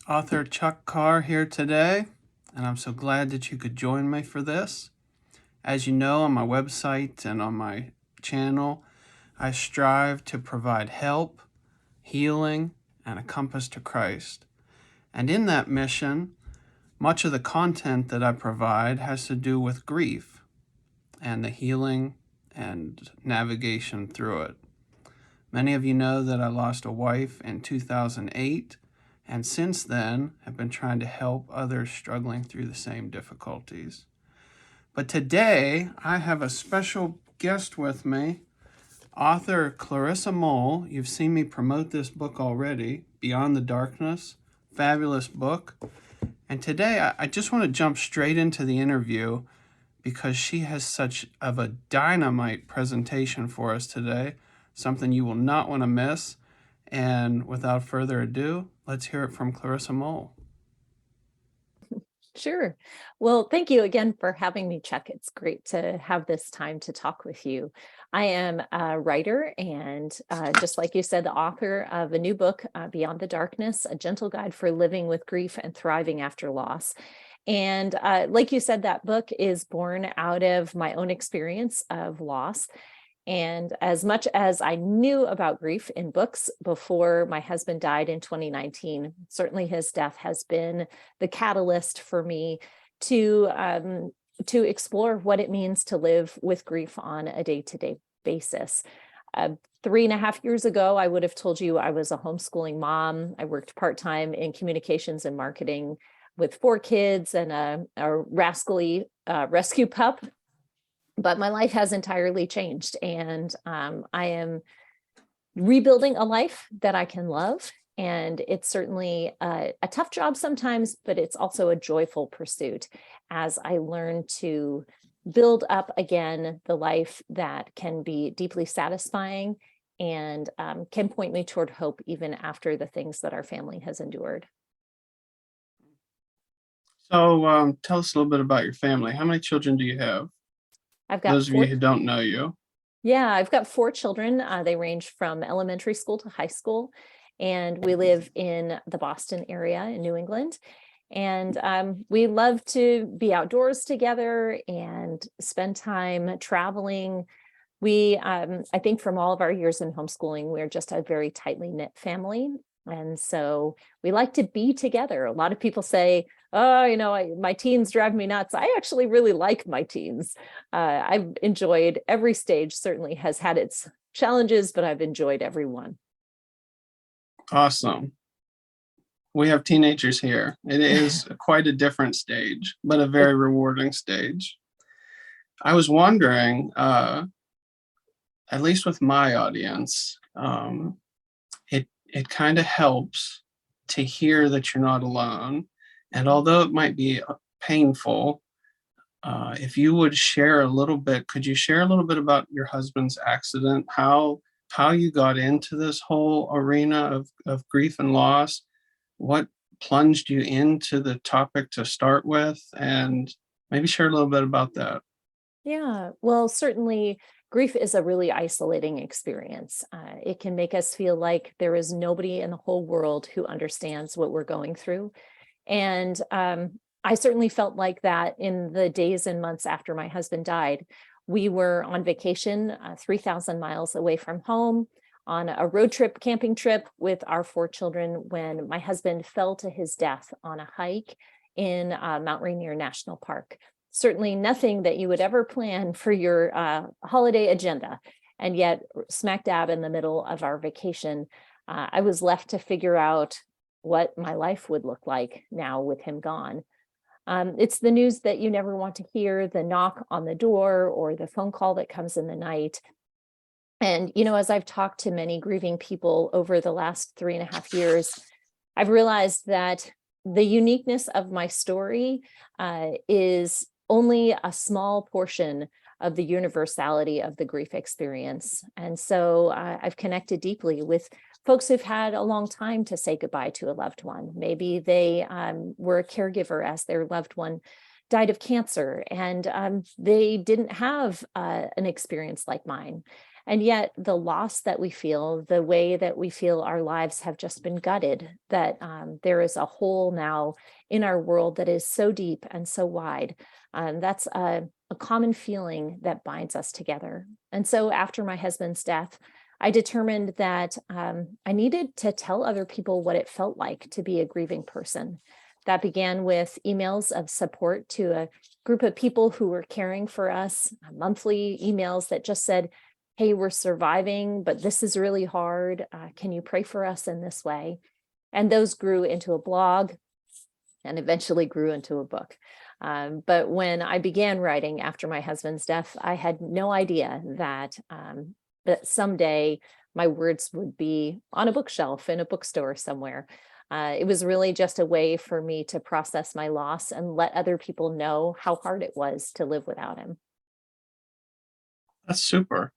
Author Chuck Carr here today, and I'm so glad that you could join me for this. As you know, on my website and on my channel, I strive to provide help, healing, and a compass to Christ. And in that mission, much of the content that I provide has to do with grief and the healing and navigation through it. Many of you know that I lost a wife in 2008, and since then have been trying to help others struggling through the same difficulties. But today I have a special guest with me, author Clarissa Moll. You've seen me promote this book already, Beyond the Darkness, fabulous book. And today I just want to jump straight into the interview because she has such of a dynamite presentation for us today, something you will not want to miss. And without further ado, let's hear it from Clarissa Moll. Sure. Well, thank you again for having me, Chuck. It's great to have this time to talk with you. I am a writer and just like you said, the author of a new book, Beyond the Darkness, A Gentle Guide for Living with Grief and Thriving After Loss. And like you said, that book is born out of my own experience of loss. And as much as I knew about grief in books before my husband died in 2019, certainly his death has been the catalyst for me to explore what it means to live with grief on a day-to-day basis. 3.5 years ago, I would have told you I was a homeschooling mom. I worked part-time in communications and marketing with 4 kids and a rascally rescue pup. But my life has entirely changed, and I am rebuilding a life that I can love. And it's certainly a tough job sometimes, but it's also a joyful pursuit as I learn to build up again the life that can be deeply satisfying and can point me toward hope even after the things that our family has endured. So tell us a little bit about your family. How many children do you have? I've got Those of you 4 who don't know you. Yeah, I've got 4 children. They range from elementary school to high school, and we live in the Boston area in New England. And we love to be outdoors together and spend time traveling. I think from all of our years in homeschooling, we're just a very tightly knit family. And so we like to be together. A lot of people say, oh, my teens drive me nuts. I actually really like my teens. I've enjoyed every stage, certainly has had its challenges, but I've enjoyed every one. Awesome. We have teenagers here. It is quite a different stage, but a very rewarding stage. I was wondering, at least with my audience, it kind of helps to hear that you're not alone. And although it might be painful, if you would share a little bit, could you share a little bit about your husband's accident, how you got into this whole arena of grief and loss, what plunged you into the topic to start with, and maybe share a little bit about that. Yeah, well, certainly grief is a really isolating experience. It can make us feel like there is nobody in the whole world who understands what we're going through. And I certainly felt like that in the days and months after my husband died. We were on vacation 3,000 miles away from home on a road trip, camping trip with our 4 children when my husband fell to his death on a hike in Mount Rainier National Park. Certainly nothing that you would ever plan for your holiday agenda. And yet, smack dab in the middle of our vacation, I was left to figure out what my life would look like now with him gone. It's the news that you never want to hear, the knock on the door or the phone call that comes in the night. And, as I've talked to many grieving people over the last 3.5 years, I've realized that the uniqueness of my story is only a small portion of the universality of the grief experience. And so I've connected deeply with folks who've had a long time to say goodbye to a loved one. Maybe they were a caregiver as their loved one died of cancer, and they didn't have an experience like mine. And yet the loss that we feel, the way that we feel our lives have just been gutted, that there is a hole now in our world that is so deep and so wide. That's a common feeling that binds us together. And so after my husband's death, I determined that I needed to tell other people what it felt like to be a grieving person. That began with emails of support to a group of people who were caring for us, monthly emails that just said, "Hey, we're surviving, but this is really hard. Can you pray for us in this way?" And those grew into a blog and eventually grew into a book. But when I began writing after my husband's death, I had no idea that someday my words would be on a bookshelf in a bookstore somewhere. It was really just a way for me to process my loss and let other people know how hard it was to live without him. That's super.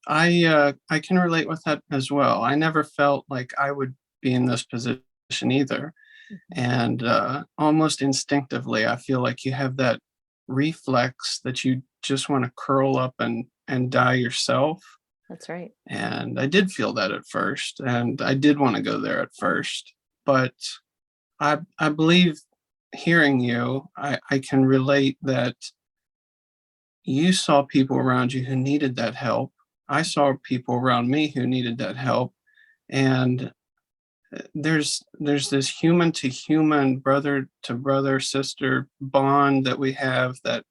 I can relate with that as well. I never felt like I would be in this position either. Mhm. And almost instinctively, I feel like you have that reflex that you just want to curl up and die yourself. That's right. And I did feel that at first, and I did want to go there at first. But I believe hearing you, I can relate that you saw people around you who needed that help. I saw people around me who needed that help. And there's this human to human, brother to brother, sister bond that we have, that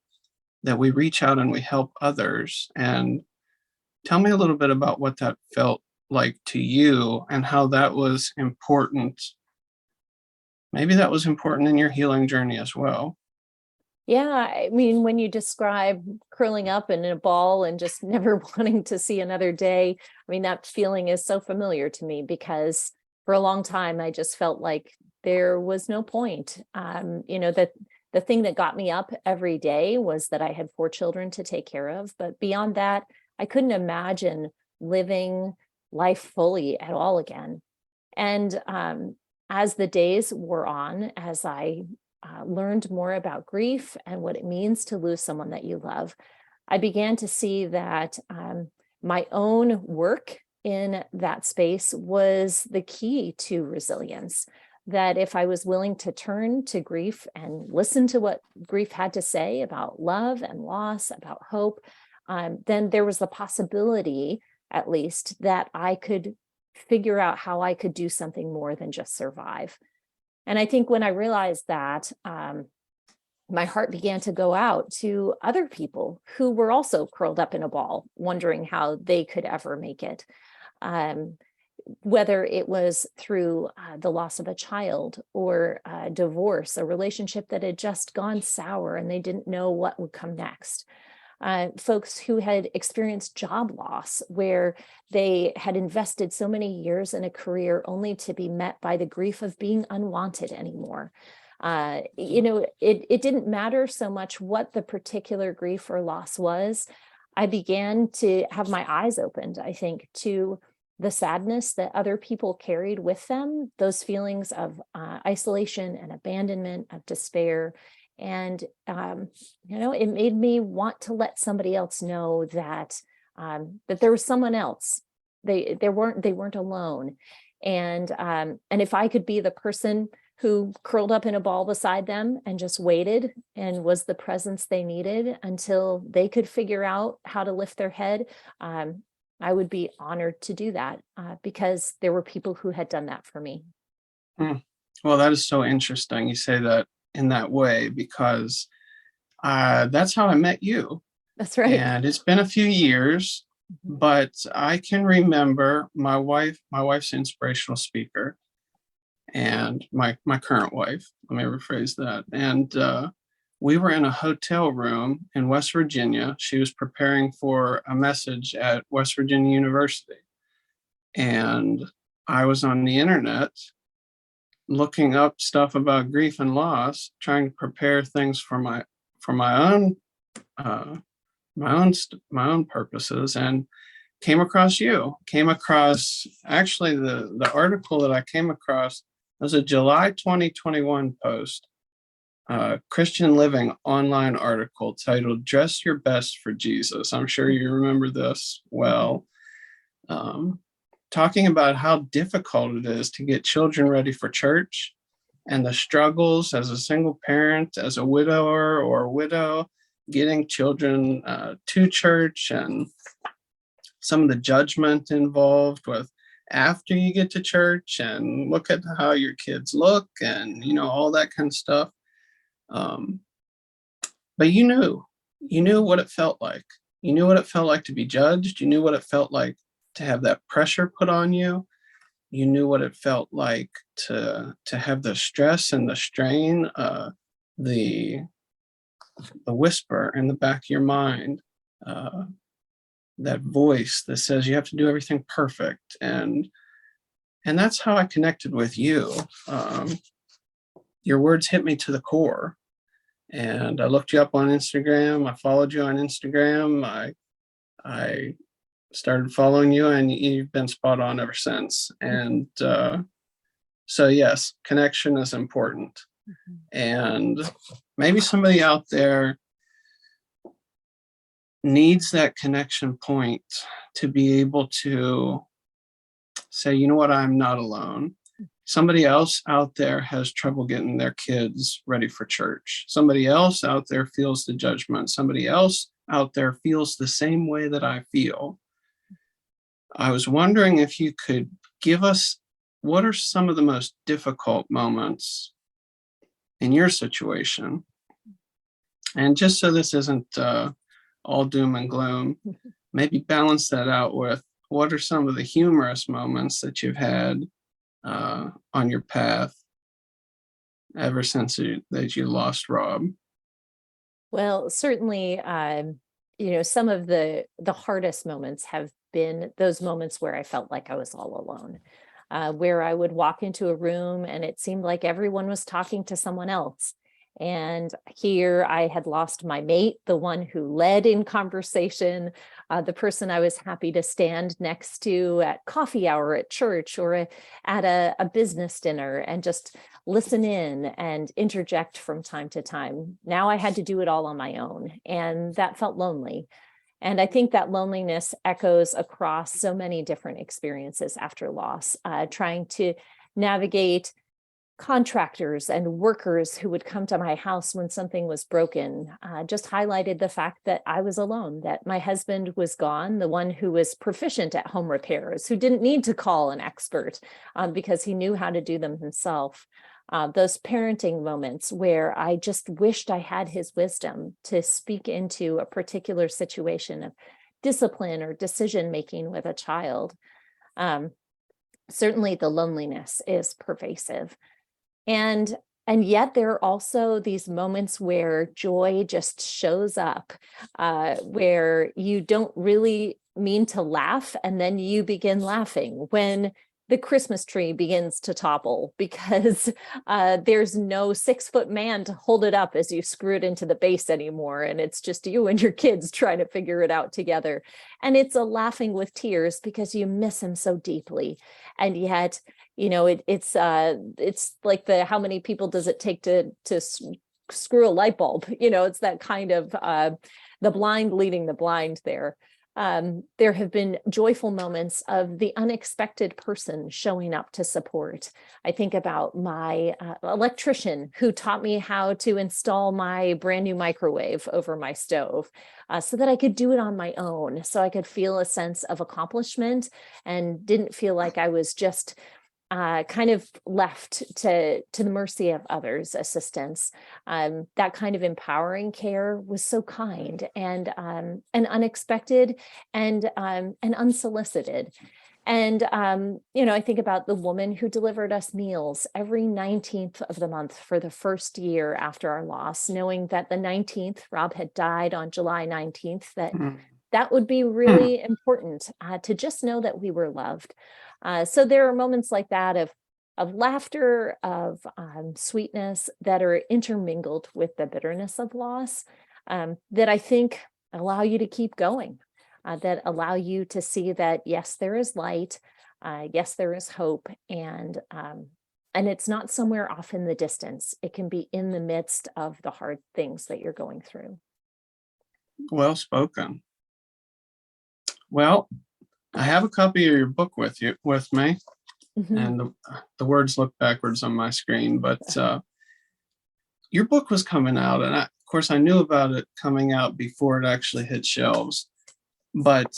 we reach out and we help others. And tell me a little bit about what that felt like to you and how that was important. Maybe that was important in your healing journey as well. Yeah, I mean, when you describe curling up in a ball and just never wanting to see another day, I mean, that feeling is so familiar to me because for a long time I just felt like there was no point. That the thing that got me up every day was that I had 4 children to take care of. But beyond that, I couldn't imagine living life fully at all again. And as the days wore on, as I learned more about grief and what it means to lose someone that you love, I began to see that my own work in that space was the key to resilience. That if I was willing to turn to grief and listen to what grief had to say about love and loss, about hope, then there was the possibility, at least, that I could figure out how I could do something more than just survive. And I think when I realized that, my heart began to go out to other people who were also curled up in a ball, wondering how they could ever make it. Um, whether it was through the loss of a child or divorce, a relationship that had just gone sour and they didn't know what would come next. Folks who had experienced job loss, where they had invested so many years in a career only to be met by the grief of being unwanted anymore. It didn't matter so much what the particular grief or loss was. I began to have my eyes opened, I think, to the sadness that other people carried with them, those feelings of isolation and abandonment, of despair. And it made me want to let somebody else know that there was someone else. They weren't alone. And if I could be the person who curled up in a ball beside them and just waited and was the presence they needed until they could figure out how to lift their head, I would be honored to do that because there were people who had done that for me. Hmm. Well, that is so interesting. You say that in that way because that's how I met you. That's right. And it's been a few years, Mhm. but I can remember my wife. My wife's an inspirational speaker, and my current wife. Let me rephrase that. And we were in a hotel room in West Virginia. She was preparing for a message at West Virginia University, and I was on the internet looking up stuff about grief and loss, trying to prepare things for uh, my own purposes, and came across you. Came across actually the article that I came across was a July 2021 post, Christian Living online article titled "Dress Your Best for Jesus." I'm sure you remember this Mhm. well. um, talking about how difficult it is to get children ready for church and the struggles as a single parent, as a widower or a widow, getting children to church, and some of the judgment involved with after you get to church, and look at how your kids look, and all that kind of stuff. um, but you knew what it felt like. You knew what it felt like to be judged. You knew what it felt like to have that pressure put on you. You knew what it felt like to have the stress and the strain, the the whisper in the back of your mind, uh, that voice that says you have to do everything perfect. And that's how I connected with you. Your words hit me to the core, and I looked you up on Instagram. I followed you on Instagram. I started following you, and you've been spot on ever since. And so yes, connection is important. And maybe somebody out there needs that connection point to be able to say, you know what, I'm not alone. Somebody else out there has trouble getting their kids ready for church. Somebody else out there feels the judgment. Somebody else out there feels the same way that I feel. I was wondering if you could give us, what are some of the most difficult moments in your situation? And just so this isn't all doom and gloom, maybe balance that out with, what are some of the humorous moments that you've had on your path ever since that you lost Rob? Well, certainly, some of the hardest moments have been those moments where I felt like I was all alone, where I would walk into a room and it seemed like everyone was talking to someone else. And here I had lost my mate, the one who led in conversation, the person I was happy to stand next to at coffee hour at church or at a business dinner and just listen in and interject from time to time. Now I had to do it all on my own, and that felt lonely. And I think that loneliness echoes across so many different experiences after loss, trying to navigate contractors and workers who would come to my house when something was broken, just highlighted the fact that I was alone, that my husband was gone, the one who was proficient at home repairs, who didn't need to call an expert because he knew how to do them himself. Those parenting moments where I just wished I had his wisdom to speak into a particular situation of discipline or decision making with a child. Um, Certainly the loneliness is pervasive. And yet there are also these moments where joy just shows up, where you don't really mean to laugh, and then you begin laughing when the Christmas tree begins to topple because there's no 6-foot man to hold it up as you screw it into the base anymore. And it's just you and your kids trying to figure it out together. And it's a laughing with tears because you miss him so deeply. And yet, it's like the how many people does it take to screw a light bulb? It's that kind of the blind leading the blind there. There have been joyful moments of the unexpected person showing up to support. I think about my electrician who taught me how to install my brand new microwave over my stove so that I could do it on my own, so I could feel a sense of accomplishment and didn't feel like I was just kind of left to the mercy of others' assistance. That kind of empowering care was so kind and unexpected and unsolicited. And I think about the woman who delivered us meals every 19th of the month for the first year after our loss, knowing that the 19th, Rob had died on July 19th, that would be really important to just know that we were loved. So there are moments like that of laughter, of sweetness that are intermingled with the bitterness of loss, that I think allow you to keep going, that allow you to see that, yes, there is light, yes, there is hope, and it's not somewhere off in the distance. It can be in the midst of the hard things that you're going through. Well spoken. Well, I have a copy of your book with me, Mhm. and the words look backwards on my screen, but your book was coming out, and of course I knew about it coming out before it actually hit shelves. But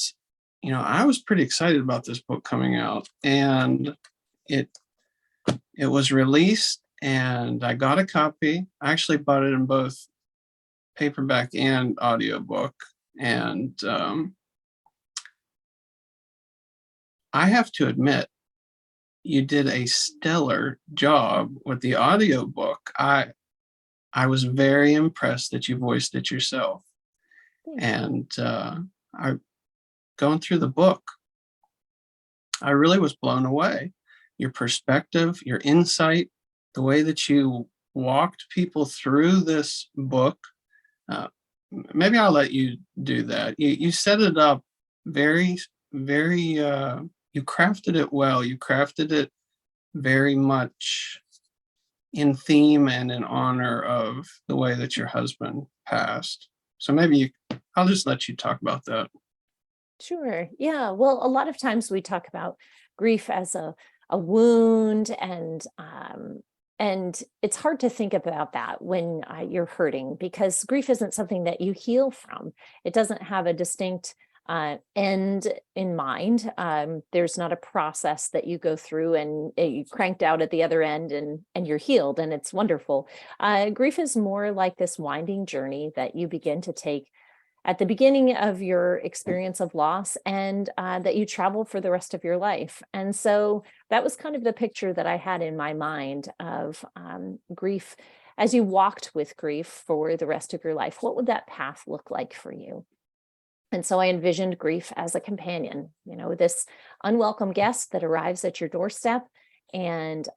I was pretty excited about this book coming out, and it it was released, and I got a copy. I actually bought it in both paperback and audiobook, and I have to admit, you did a stellar job with the audiobook. I was very impressed that you voiced it yourself. Thank you. And I going through the book, I really was blown away. Your perspective, your insight, the way that you walked people through this book. Uh, Maybe I'll let you do that. You set it up very, very. You crafted it well. You crafted it very much in theme and in honor of the way that your husband passed. So I'll just let you talk about that. Sure. Yeah. Well, a lot of times we talk about grief as a wound, and it's hard to think about that when you're hurting, because grief isn't something that you heal from. It doesn't have a distinct end in mind. There's not a process that you go through and you cranked out at the other end, and you're healed, and it's wonderful. Grief is more like this winding journey that you begin to take at the beginning of your experience of loss, and that you travel for the rest of your life. And so that was kind of the picture that I had in my mind of grief. As you walked with grief for the rest of your life, what would that path look like for you? And so I envisioned grief as a companion, this unwelcome guest that arrives at your doorstep and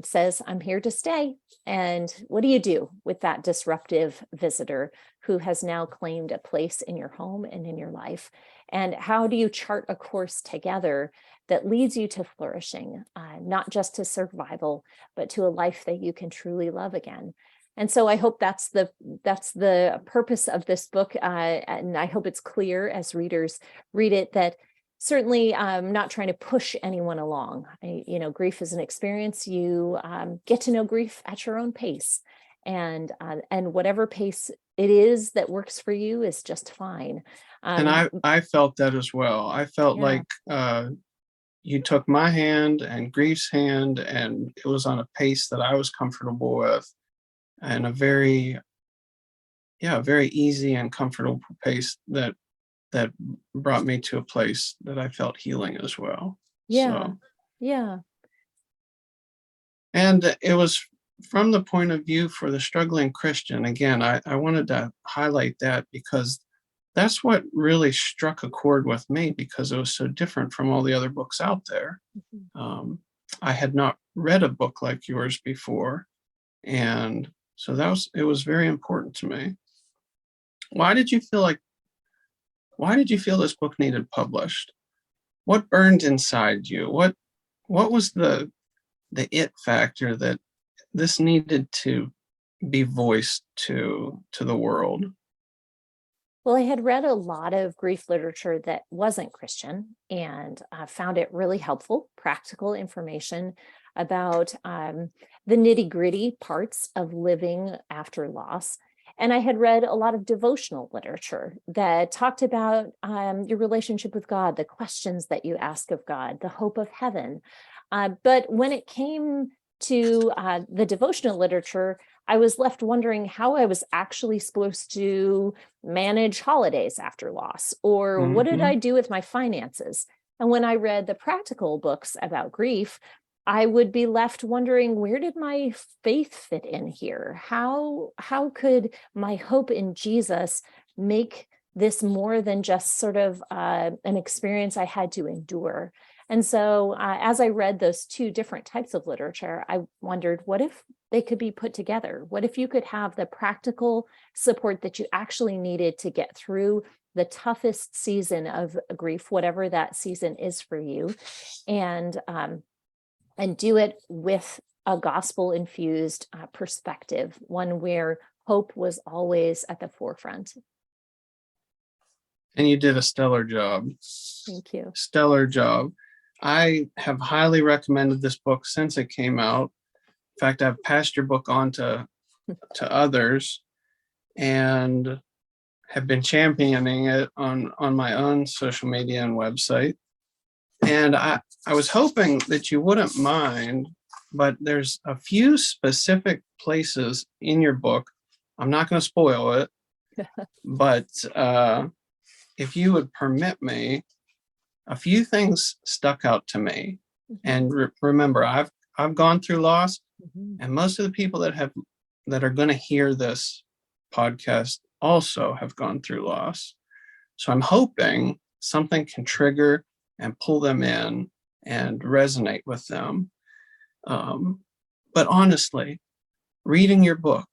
says, I'm here to stay. And what do you do with that disruptive visitor who has now claimed a place in your home and in your life? And how do you chart a course together that leads you to flourishing, not just to survival, but to a life that you can truly love again? And so I hope that's the purpose of this book, and I hope it's clear as readers read it that certainly not trying to push anyone along. Grief is an experience. You get to know grief at your own pace, and whatever pace it is that works for you is just fine. And Um, I felt that as well. I felt yeah, like you took my hand and Grief's hand, and it was on a pace that I was comfortable with, and very easy and comfortable pace that brought me to a place that I felt healing as well. yeah, So, yeah. and it was from the point of view for the struggling Christian. Again, I wanted to highlight that because that's what really struck a chord with me, because it was so different from all the other books out there. Mhm. Um, I had not read a book like yours before, and so it was very important to me. Why did you feel like why did you feel this book needed published? What burned inside you? What was the it factor that this needed to be voiced to the world? Well, I had read a lot of grief literature that wasn't Christian, and found it really helpful, practical information about the nitty gritty parts of living after loss. And I had read a lot of devotional literature that talked about your relationship with God, the questions that you ask of God, the hope of heaven. But when it came to the devotional literature, I was left wondering how I was actually supposed to manage holidays after loss, or what did Mm-hmm. I do with my finances? And when I read the practical books about grief, I would be left wondering, where did my faith fit in here? How could my hope in Jesus make this more than just sort of an experience I had to endure? And so as I read those two different types of literature, I wondered, what if they could be put together? What if you could have the practical support that you actually needed to get through the toughest season of grief, whatever that season is for you, and do it with a gospel infused perspective, one where hope was always at the forefront. And you did a stellar job. Thank you. Stellar job. I have highly recommended this book since it came out. In fact, I've passed your book on to others and have been championing it on my own social media and website. And I was hoping that you wouldn't mind, but there's a few specific places in your book. I'm not going to spoil it, but if you would permit me, a few things stuck out to me. And remember, I've gone through loss, and most of the people that are going to hear this podcast also have gone through loss. So I'm hoping something can trigger and pull them in and resonate with them. But honestly, reading your book,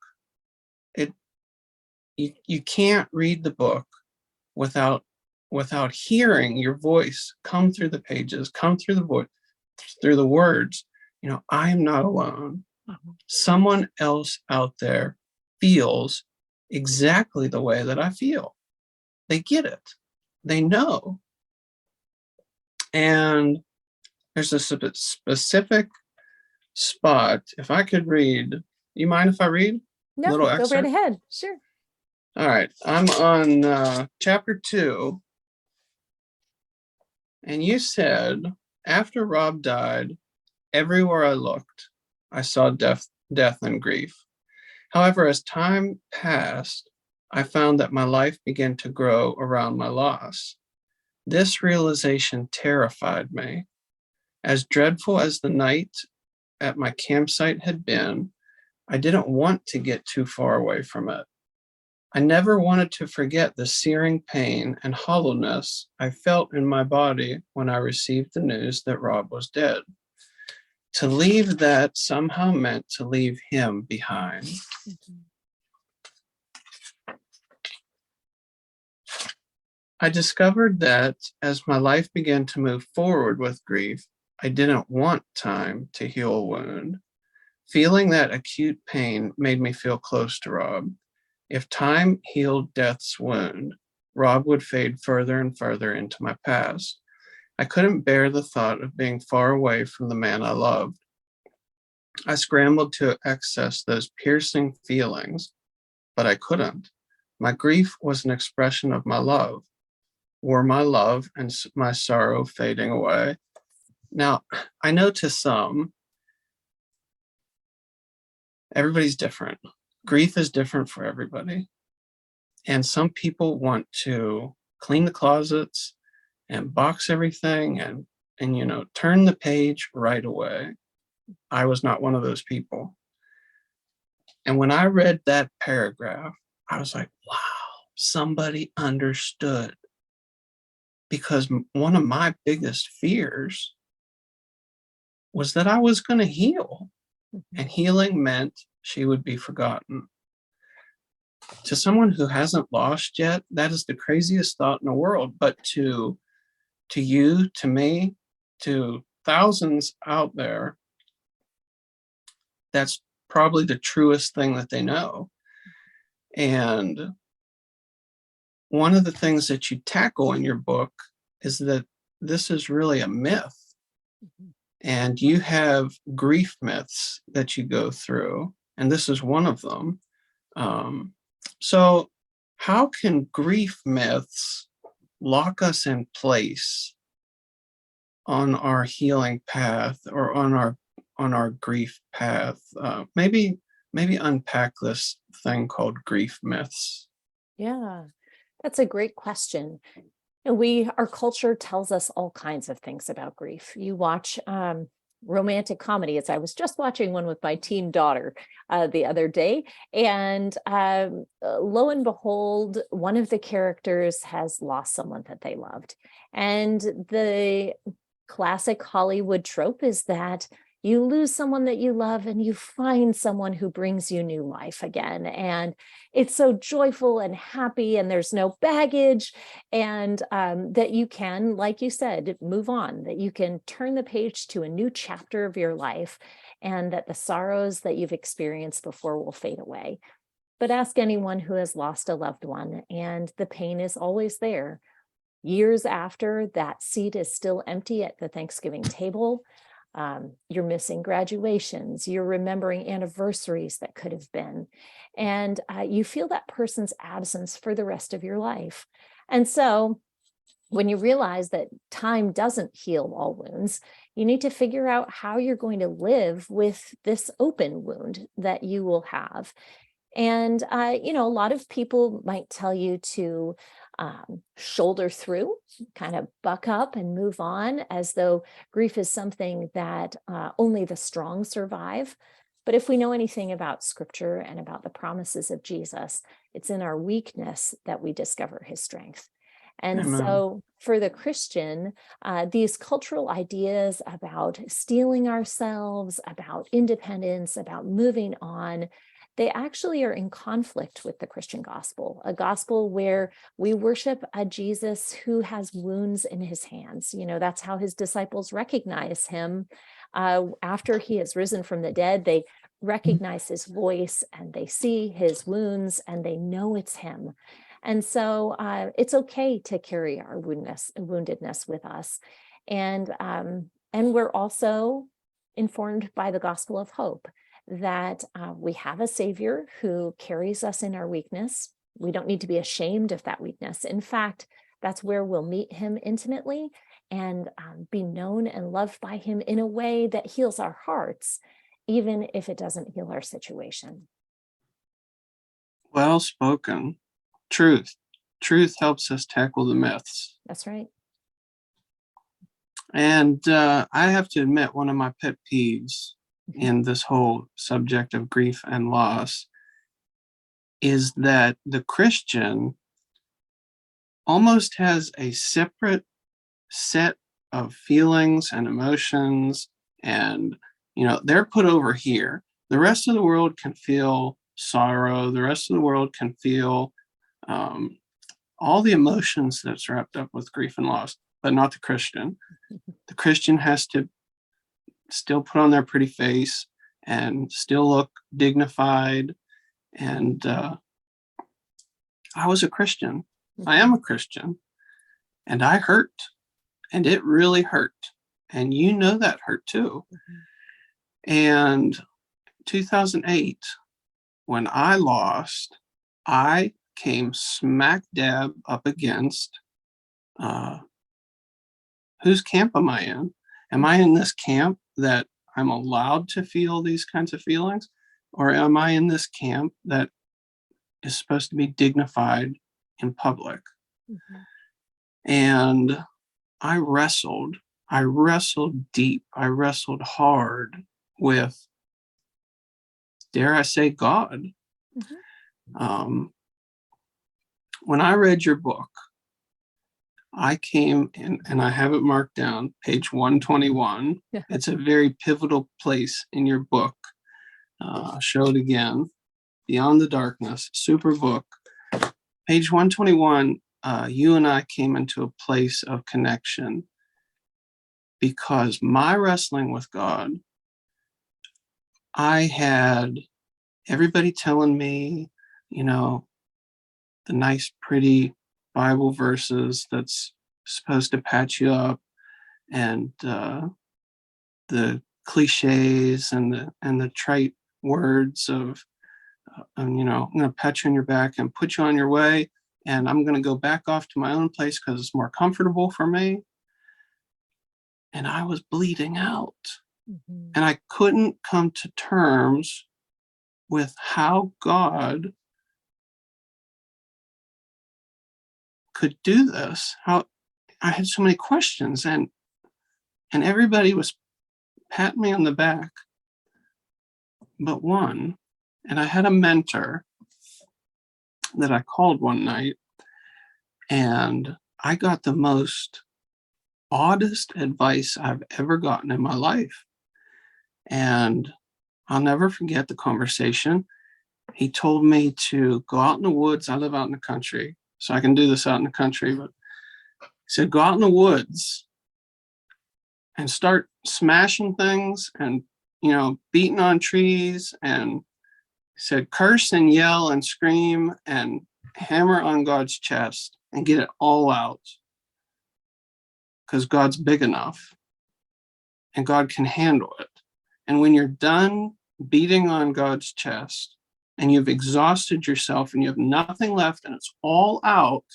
you can't read the book without hearing your voice come through the pages, come through the voice, through the words. I am not alone. Someone else out there feels exactly the way that I feel. They get it. They know. And there's a specific spot. If I could read, you mind if I read? No, Little go excerpt? right ahead. Sure. All right. I'm on chapter 2. And you said, after Rob died, everywhere I looked, I saw death and grief. However, as time passed, I found that my life began to grow around my loss. This realization terrified me. As dreadful as the night at my campsite had been, I didn't want to get too far away from it. I never wanted to forget the searing pain and hollowness I felt in my body when I received the news that Rob was dead. To leave that somehow meant to leave him behind. I discovered that as my life began to move forward with grief, I didn't want time to heal a wound. Feeling that acute pain made me feel close to Rob. If time healed death's wound, Rob would fade further and further into my past. I couldn't bear the thought of being far away from the man I loved. I scrambled to access those piercing feelings, but I couldn't. My grief was an expression of my love. Were my love and my sorrow fading away? Now, I know to some, everybody's different. Grief is different for everybody. And some people want to clean the closets and box everything and turn the page right away. I was not one of those people. And when I read that paragraph, I was like, wow, somebody understood. Because one of my biggest fears was that I was going to heal, and healing meant she would be forgotten. To someone who hasn't lost yet, that is the craziest thought in the world. But to you, to me, to thousands out there, that's probably the truest thing that they know. And one of the things that you tackle in your book is that this is really a myth. And you have grief myths that you go through, and this is one of them. So how can grief myths lock us in place on our healing path or on our grief path? Maybe unpack this thing called grief myths. Yeah, that's a great question. And our culture tells us all kinds of things about grief. You watch romantic comedies. I was just watching one with my teen daughter the other day, and lo and behold, one of the characters has lost someone that they loved. And the classic Hollywood trope is that you lose someone that you love and you find someone who brings you new life again. And it's so joyful and happy, and there's no baggage, and that you can, like you said, move on, that you can turn the page to a new chapter of your life, and that the sorrows that you've experienced before will fade away. But ask anyone who has lost a loved one, and the pain is always there. Years after, that seat is still empty at the Thanksgiving table. You're missing graduations, you're remembering anniversaries that could have been, and you feel that person's absence for the rest of your life. And so when you realize that time doesn't heal all wounds, you need to figure out how you're going to live with this open wound that you will have. And, a lot of people might tell you to shoulder through, kind of buck up and move on, as though grief is something that only the strong survive. But if we know anything about scripture and about the promises of Jesus, it's in our weakness that we discover his strength. And Amen. so for the Christian, these cultural ideas about steeling ourselves, about independence, about moving on, they actually are in conflict with the Christian gospel, a gospel where we worship a Jesus who has wounds in his hands. That's how his disciples recognize him. After he has risen from the dead, they recognize his voice and they see his wounds and they know it's him. And so it's okay to carry our woundedness with us. And we're also informed by the gospel of hope that we have a Savior who carries us in our weakness. We don't need to be ashamed of that weakness. In fact, that's where we'll meet him intimately and be known and loved by him in a way that heals our hearts, even if it doesn't heal our situation. Well spoken. Truth. Truth helps us tackle the myths. That's right. And I have to admit, one of my pet peeves in this whole subject of grief and loss is that the Christian almost has a separate set of feelings and emotions, and they're put over here. The rest of the world can feel sorrow. The rest of the world can feel all the emotions that's wrapped up with grief and loss, but not the Christian. The Christian has to still put on their pretty face and still look dignified. And I was a Christian. I am a Christian. And I hurt. And it really hurt. And that hurt too. And 2008, when I lost, I came smack dab up against whose camp am I in? Am I in this camp that I'm allowed to feel these kinds of feelings? Or am I in this camp that is supposed to be dignified in public? And I wrestled deep. I wrestled hard with, dare I say, God. When I read your book, I came in, and I have it marked down, page 121. Yeah. It's a very pivotal place in your book. I'll show it again. Beyond the Darkness, super book. Page 121, you and I came into a place of connection because my wrestling with God, I had everybody telling me, the nice, pretty Bible verses that's supposed to patch you up, and the cliches and the trite words of, I'm going to pat you on your back and put you on your way, and I'm going to go back off to my own place because it's more comfortable for me. And I was bleeding out. And I couldn't come to terms with how God could do this. How I had so many questions, and everybody was patting me on the back but one. And I had a mentor that I called one night, and I got the most oddest advice I've ever gotten in my life. And I'll never forget the conversation. He told me to go out in the woods. I live out in the country, so I can do this out in the country. But he said, go out in the woods and start smashing things and, beating on trees. And he said, curse and yell and scream and hammer on God's chest and get it all out. because God's big enough and God can handle it. And when you're done beating on God's chest and you've exhausted yourself and you have nothing left and it's all out,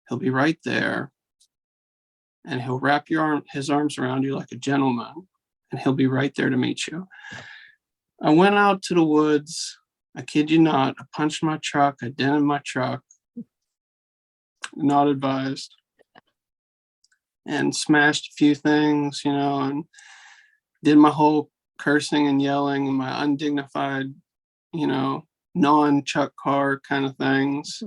he'll be right there and he'll wrap his arms around you like a gentleman, and he'll be right there to meet you. I went out to the woods. I kid you not. I punched my truck. I dented my truck. Not advised. And smashed a few things, and did my whole cursing and yelling and my undignified, non-Chuck car kind of things,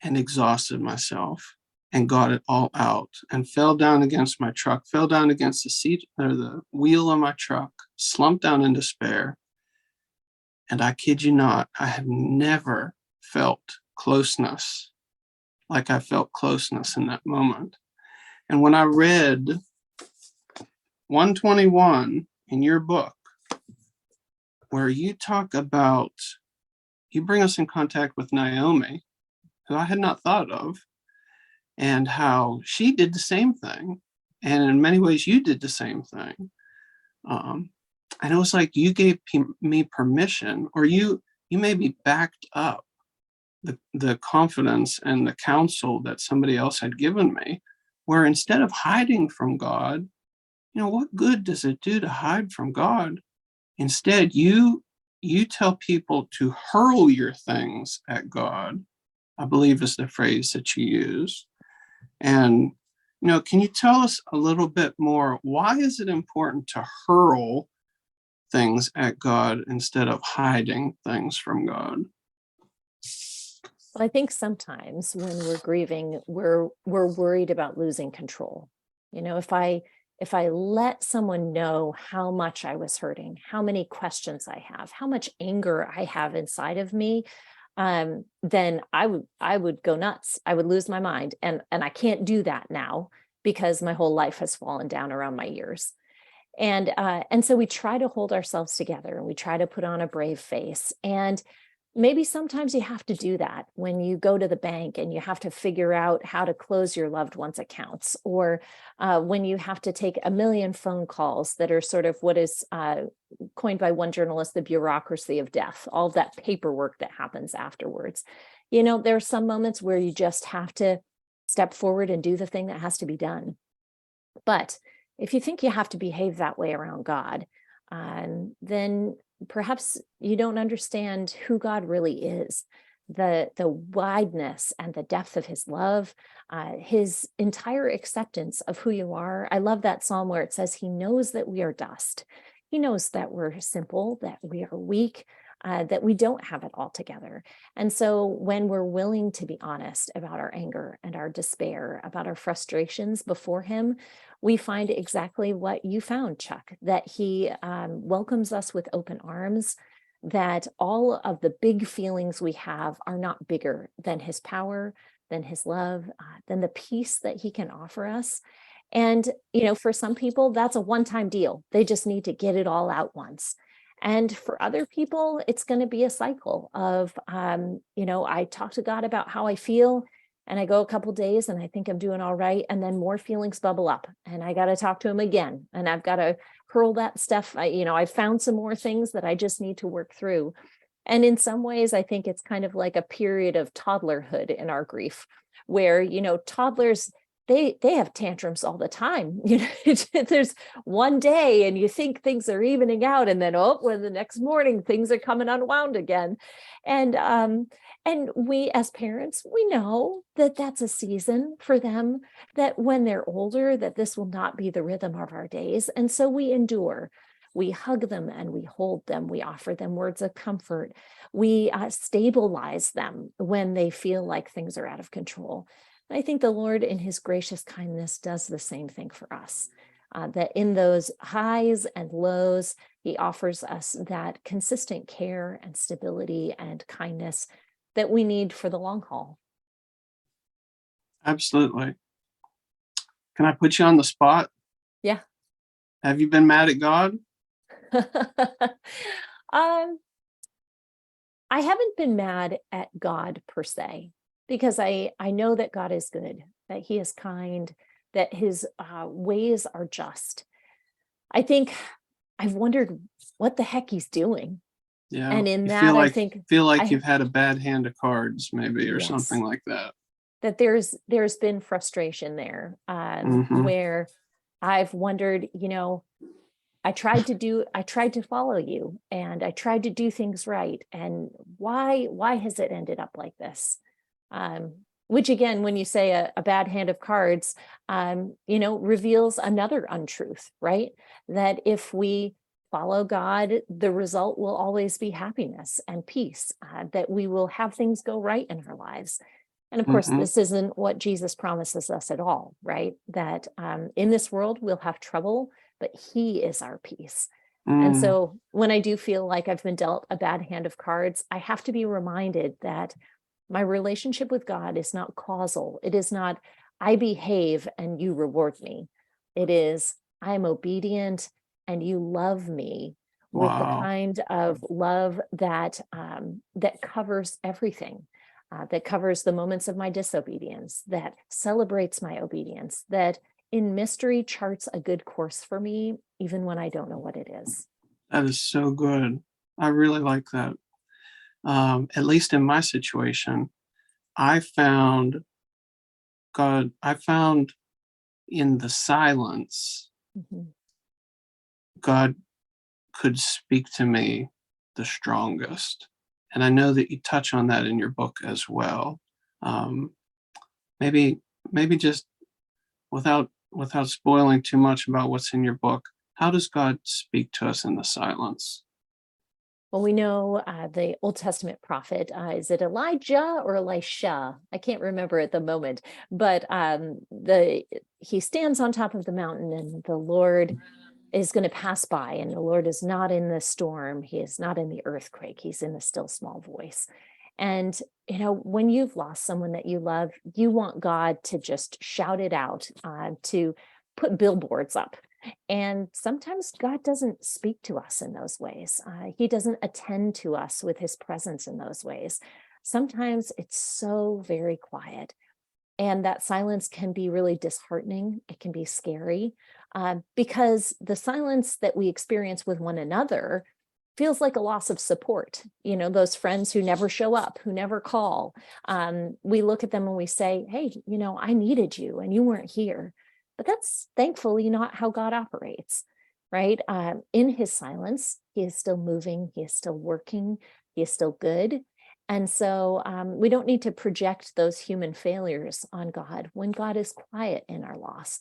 and exhausted myself and got it all out and fell down against my truck, fell down against the seat or the wheel of my truck, slumped down in despair. And I kid you not, I have never felt closeness like I felt closeness in that moment. And when I read 121 in your book, where you talk about, you bring us in contact with Naomi, who I had not thought of, and how she did the same thing. And in many ways, you did the same thing. And it was like you gave me permission, or you maybe backed up the confidence and the counsel that somebody else had given me, where instead of hiding from God, what good does it do to hide from God? Instead, you tell people to hurl your things at God, I believe is the phrase that you use. And, can you tell us a little bit more? Why is it important to hurl things at God instead of hiding things from God? Well, I think sometimes when we're grieving, we're worried about losing control. If I let someone know how much I was hurting, how many questions I have, how much anger I have inside of me, then I would go nuts. I would lose my mind, and I can't do that now because my whole life has fallen down around my ears. And so we try to hold ourselves together and we try to put on a brave face. And maybe sometimes you have to do that when you go to the bank and you have to figure out how to close your loved one's accounts, or when you have to take a million phone calls that are sort of what is coined by one journalist, the bureaucracy of death, all of that paperwork that happens afterwards. There are some moments where you just have to step forward and do the thing that has to be done. But if you think you have to behave that way around God, then perhaps you don't understand who God really is, the wideness and the depth of his love, his entire acceptance of who you are. I love that psalm where it says he knows that we are dust. He knows that we're simple, that we are weak, that we don't have it all together. And so when we're willing to be honest about our anger and our despair, about our frustrations before him, we find exactly what you found, Chuck, that he welcomes us with open arms, that all of the big feelings we have are not bigger than his power, than his love, than the peace that he can offer us. And, for some people, that's a one-time deal. They just need to get it all out once. And for other people, it's going to be a cycle of, I talk to God about how I feel, and I go a couple days and I think I'm doing all right. And then more feelings bubble up and I got to talk to him again. And I've got to hurl that stuff. I found some more things that I just need to work through. And in some ways, I think it's kind of like a period of toddlerhood in our grief, where, toddlers, they have tantrums all the time. There's one day and you think things are evening out, and then when the next morning things are coming unwound again. And we as parents, we know that that's a season for them, that when they're older, that this will not be the rhythm of our days. And so we endure. We hug them and we hold them. We offer them words of comfort. We stabilize them when they feel like things are out of control. And I think the Lord, in his gracious kindness, does the same thing for us. That in those highs and lows, he offers us that consistent care and stability and kindness that we need for the long haul. Absolutely. Can I put you on the spot? Yeah. Have you been mad at God? I haven't been mad at God per se, because I know that God is good. that he is kind, that his ways are just. I think I've wondered what the heck he's doing. Yeah. And in You that, I think feel like I, you've had a bad hand of cards, maybe, or something yes, like that. that there's been frustration there, Mm-hmm. where I've wondered, I tried to follow you and I tried to do things right. And why has it ended up like this? Um, which again, when you say a bad hand of cards, reveals another untruth, right? That if we follow God, the result will always be happiness and peace, that we will have things go right in our lives. And of course, Mm-hmm. this isn't what Jesus promises us at all, right? That in this world we'll have trouble, but he is our peace. And Mm. so when I do feel like I've been dealt a bad hand of cards, I have to be reminded that my relationship with God is not causal. It is not, I behave and you reward me. It is, I'm obedient and you love me with the Wow. kind of love that that covers everything, that covers the moments of my disobedience, that celebrates my obedience, that in mystery charts a good course for me, even when I don't know what it is. That is so good. I really like that. At least in my situation, I found I found in the silence, Mhm. God could speak to me the strongest. And I know that you touch on that in your book as well. Um, maybe, maybe just without spoiling too much about what's in your book, how does God speak to us in the silence? Well, we know the Old Testament prophet, is it Elijah or Elisha? I can't remember at the moment, but he stands on top of the mountain and the Lord is going to pass by, and the Lord is not in the storm. He is not in the earthquake. He's in the still small voice. And, when you've lost someone that you love, you want God to just shout it out, to put billboards up. And sometimes God doesn't speak to us in those ways. He doesn't attend to us with his presence in those ways. Sometimes it's so very quiet. And that silence can be really disheartening. It can be scary, because the silence that we experience with one another feels like a loss of support. Those friends who never show up, who never call. We look at them and we say, hey, I needed you and you weren't here. But that's thankfully not how God operates, right? In his silence, he is still moving, he is still working, he is still good. And so we don't need to project those human failures on God when God is quiet in our loss.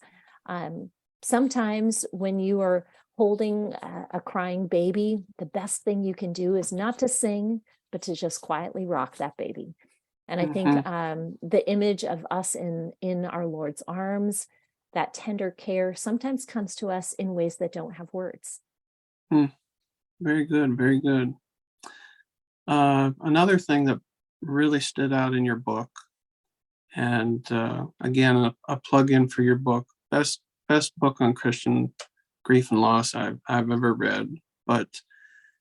Sometimes when you are holding a crying baby, the best thing you can do is not to sing, but to just quietly rock that baby. And I think Mm-hmm. the image of us in our Lord's arms, that tender care, sometimes comes to us in ways that don't have words. Mm. Very good. Very good. Another thing that really stood out in your book, and again, a plug in for your book, best book on Christian grief and loss I've ever read. But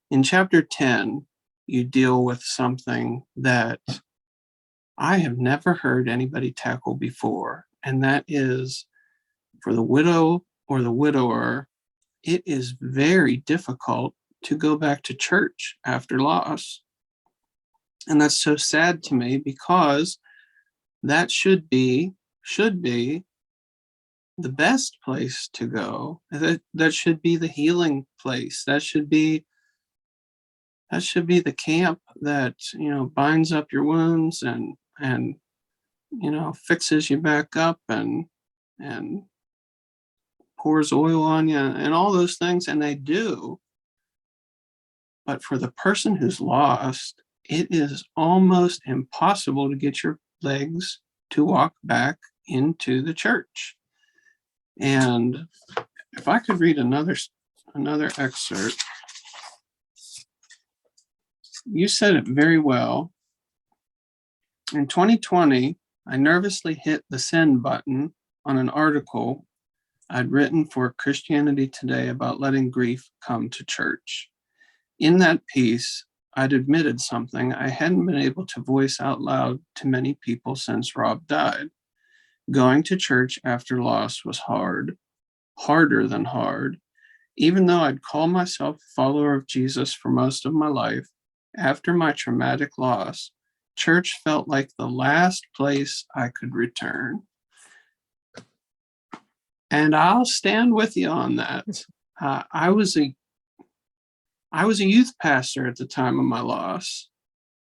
in chapter 10, you deal with something that I have never heard anybody tackle before, and that is for the widow or the widower, it is very difficult to go back to church after loss. And that's so sad to me because that should be the best place to go. That should be the healing place. That should be the camp that binds up your wounds and fixes you back up and pours oil on you and all those things, and they do. But for the person who's lost, it is almost impossible to get your legs to walk back into the church. And if I could read another excerpt, you said it very well. In 2020, I nervously hit the send button on an article I'd written for Christianity Today about letting grief come to church. In that piece, I'd admitted something I hadn't been able to voice out loud to many people since Rob died. Going to church after loss was hard, harder than hard. Even though I'd call myself a follower of Jesus for most of my life, after my traumatic loss, church felt like the last place I could return. And I'll stand with you on that. Uh, I was a I was a youth pastor at the time of my loss,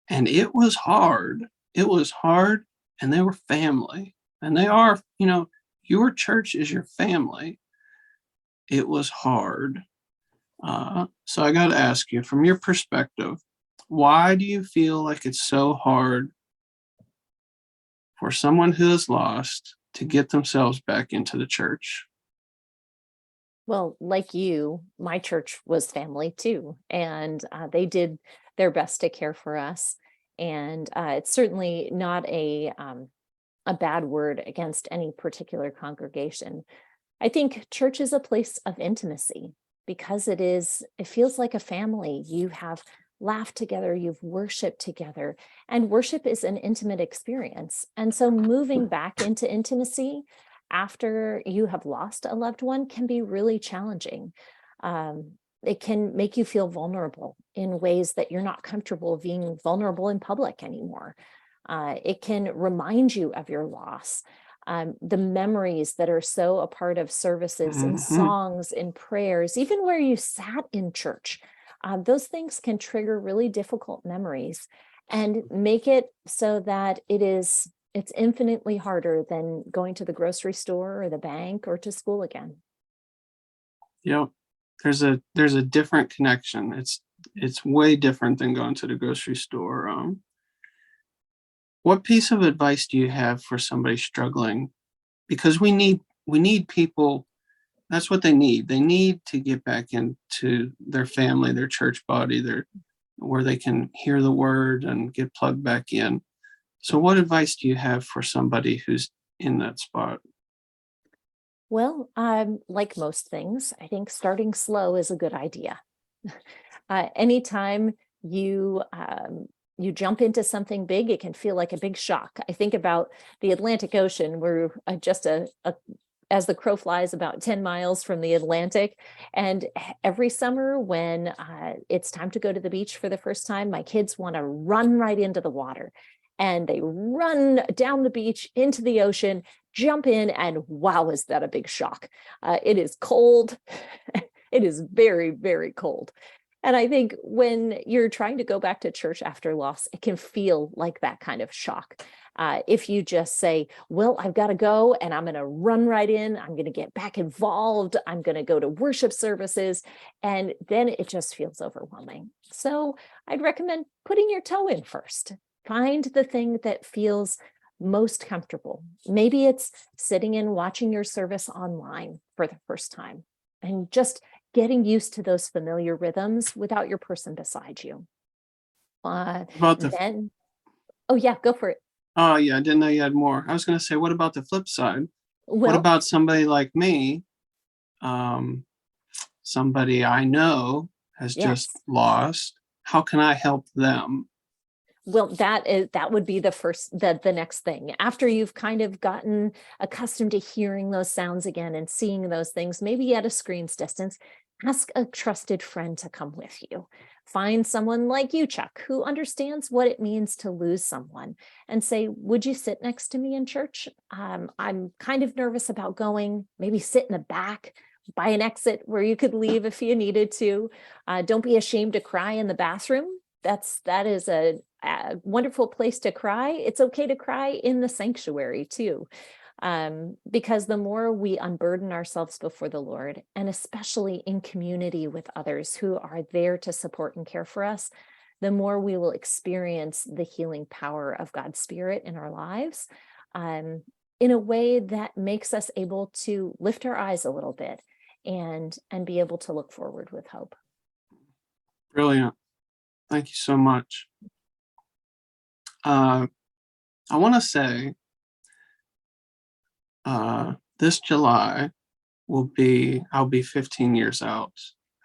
and it was hard. It was hard, and they were family, and they are. Your church is your family. It was hard. So I got to ask you, from your perspective, why do you feel like it's so hard for someone who is lost to get themselves back into the church? Well, like you, my church was family too, and they did their best to care for us. And it's certainly not a bad word against any particular congregation. I think church is a place of intimacy because it feels like a family. You have laughed together, you've worshiped together, and worship is an intimate experience. And so moving back into intimacy after you have lost a loved one can be really challenging. It can make you feel vulnerable in ways that you're not comfortable being vulnerable in public anymore. It can remind you of your loss, the memories that are so a part of services and Mm-hmm. songs and prayers, even where you sat in church. Those things can trigger really difficult memories and make it so that it's infinitely harder than going to the grocery store or the bank or to school again. Yep. There's a different connection. It's way different than going to the grocery store. What piece of advice do you have for somebody struggling? Because we need people. That's what they need. They need to get back into their family, their church body, where they can hear the word and get plugged back in. So what advice do you have for somebody who's in that spot? Well, like most things, I think starting slow is a good idea. Anytime you jump into something big, it can feel like a big shock. I think about the Atlantic Ocean. We're just as the crow flies about 10 miles from the Atlantic. And every summer when it's time to go to the beach for the first time, my kids want to run right into the water. And they run down the beach into the ocean, jump in, and wow, is that a big shock. It is cold. It is very, very cold. And I think when you're trying to go back to church after loss, it can feel like that kind of shock. If you just say, well, I've got to go and I'm going to run right in, I'm going to get back involved, I'm going to go to worship services, and then it just feels overwhelming. So I'd recommend putting your toe in first. Find the thing that feels most comfortable. Maybe it's sitting and watching your service online for the first time and just getting used to those familiar rhythms without your person beside you. About the Then, oh yeah, go for it. Oh yeah, I didn't know you had more. I was going to say, what about the flip side? What Well, about somebody like me? Um, Somebody I know has just yes. lost. How can I help them? Well, that would be the next thing. After you've kind of gotten accustomed to hearing those sounds again and seeing those things, maybe at a screen's distance, ask a trusted friend to come with you. Find someone like you, Chuck, who understands what it means to lose someone and say, would you sit next to me in church? I'm kind of nervous about going, maybe sit in the back by an exit where you could leave if you needed to. Don't be ashamed to cry in the bathroom. That is a wonderful place to cry. It's okay to cry in the sanctuary too, because the more we unburden ourselves before the Lord, and especially in community with others who are there to support and care for us, the more we will experience the healing power of God's Spirit in our lives, um, in a way that makes us able to lift our eyes a little bit and be able to look forward with hope. Brilliant. Thank you so much. I want to say this July I'll be 15 years out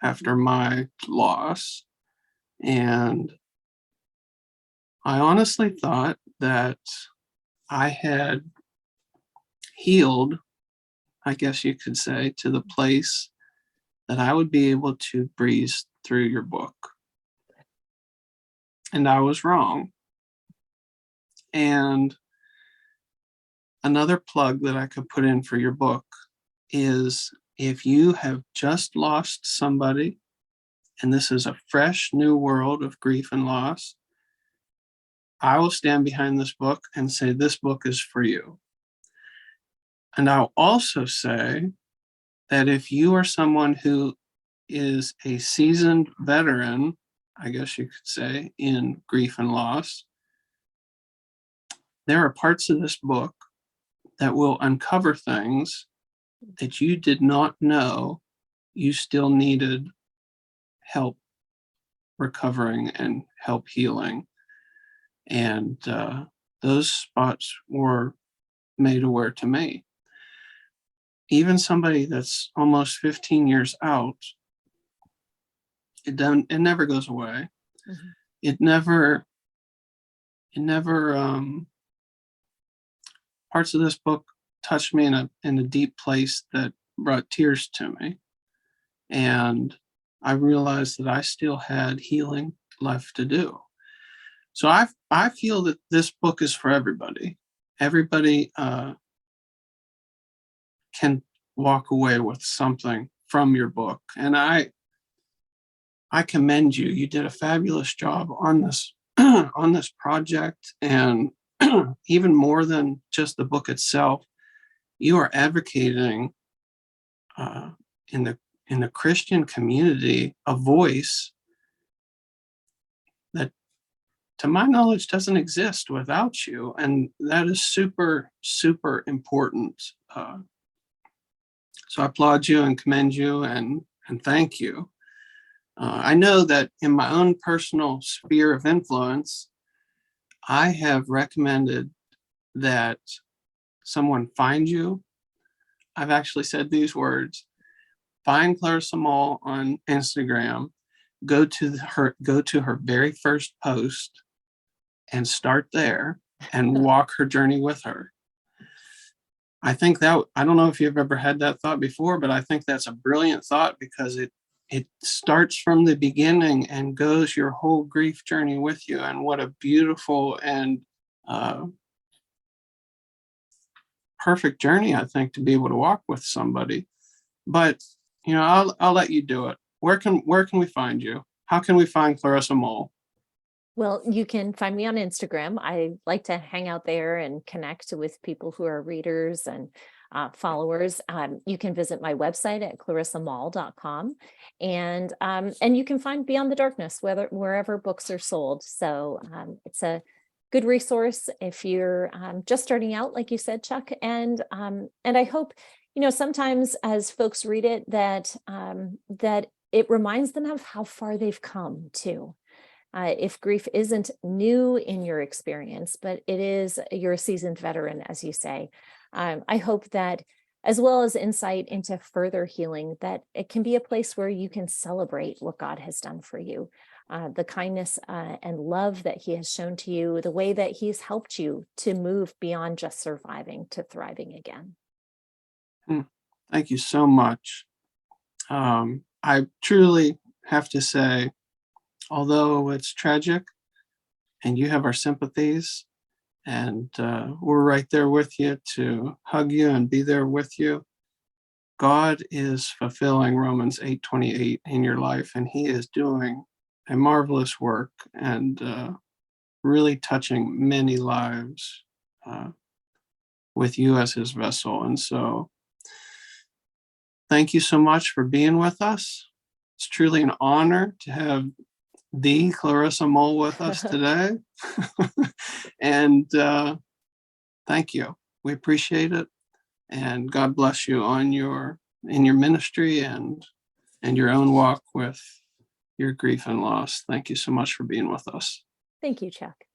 after my loss. And I honestly thought that I had healed, I guess you could say, to the place that I would be able to breeze through your book. And I was wrong. And another plug that I could put in for your book is if you have just lost somebody, and this is a fresh new world of grief and loss, I will stand behind this book and say, this book is for you. And I'll also say that if you are someone who is a seasoned veteran, I guess you could say, in grief and loss, there are parts of this book that will uncover things that you did not know you still needed help recovering and help healing. And those spots were made aware to me. Even somebody that's almost 15 years out, it never goes away. Mhm. It never parts of this book touched me in a deep place that brought tears to me. And I realized that I still had healing left to do. So I feel that this book is for everybody. Everybody can walk away with something from your book. And I commend you. You did a fabulous job on this on this project, and even more than just the book itself, you are advocating in the Christian community a voice that, to my knowledge, doesn't exist without you, and that is super, super important. So I applaud you and commend you and thank you. I know that in my own personal sphere of influence, I have recommended that someone find you. I've actually said these words: find Clarissa Moll on Instagram, go to her very first post and start there and walk her journey with her. I think that, I don't know if you've ever had that thought before, but I think that's a brilliant thought, because it starts from the beginning and goes your whole grief journey with you. And what a beautiful and perfect journey, I think, to be able to walk with somebody. But I'll let you do it. Where can we find you? How can we find Clarissa Moll? Well, you can find me on Instagram. I like to hang out there and connect with people who are readers and followers. You can visit my website at clarissamoll.com, and you can find Beyond the Darkness wherever books are sold. So it's a good resource if you're just starting out, like you said, Chuck. And I hope, sometimes as folks read it, that it reminds them of how far they've come too. If grief isn't new in your experience, but you're a seasoned veteran, as you say, I hope that, as well as insight into further healing, that it can be a place where you can celebrate what God has done for you, the kindness and love that He has shown to you, the way that He's helped you to move beyond just surviving to thriving again. Thank you so much. I truly have to say, although it's tragic and you have our sympathies, and we're right there with you to hug you and be there with you, God is fulfilling Romans 8:28 in your life, and He is doing a marvelous work and really touching many lives with you as His vessel. And so thank you so much for being with us. It's truly an honor to have the Clarissa Moll with us today. And thank you. We appreciate it. And God bless you in your ministry and your own walk with your grief and loss. Thank you so much for being with us. Thank you, Chuck.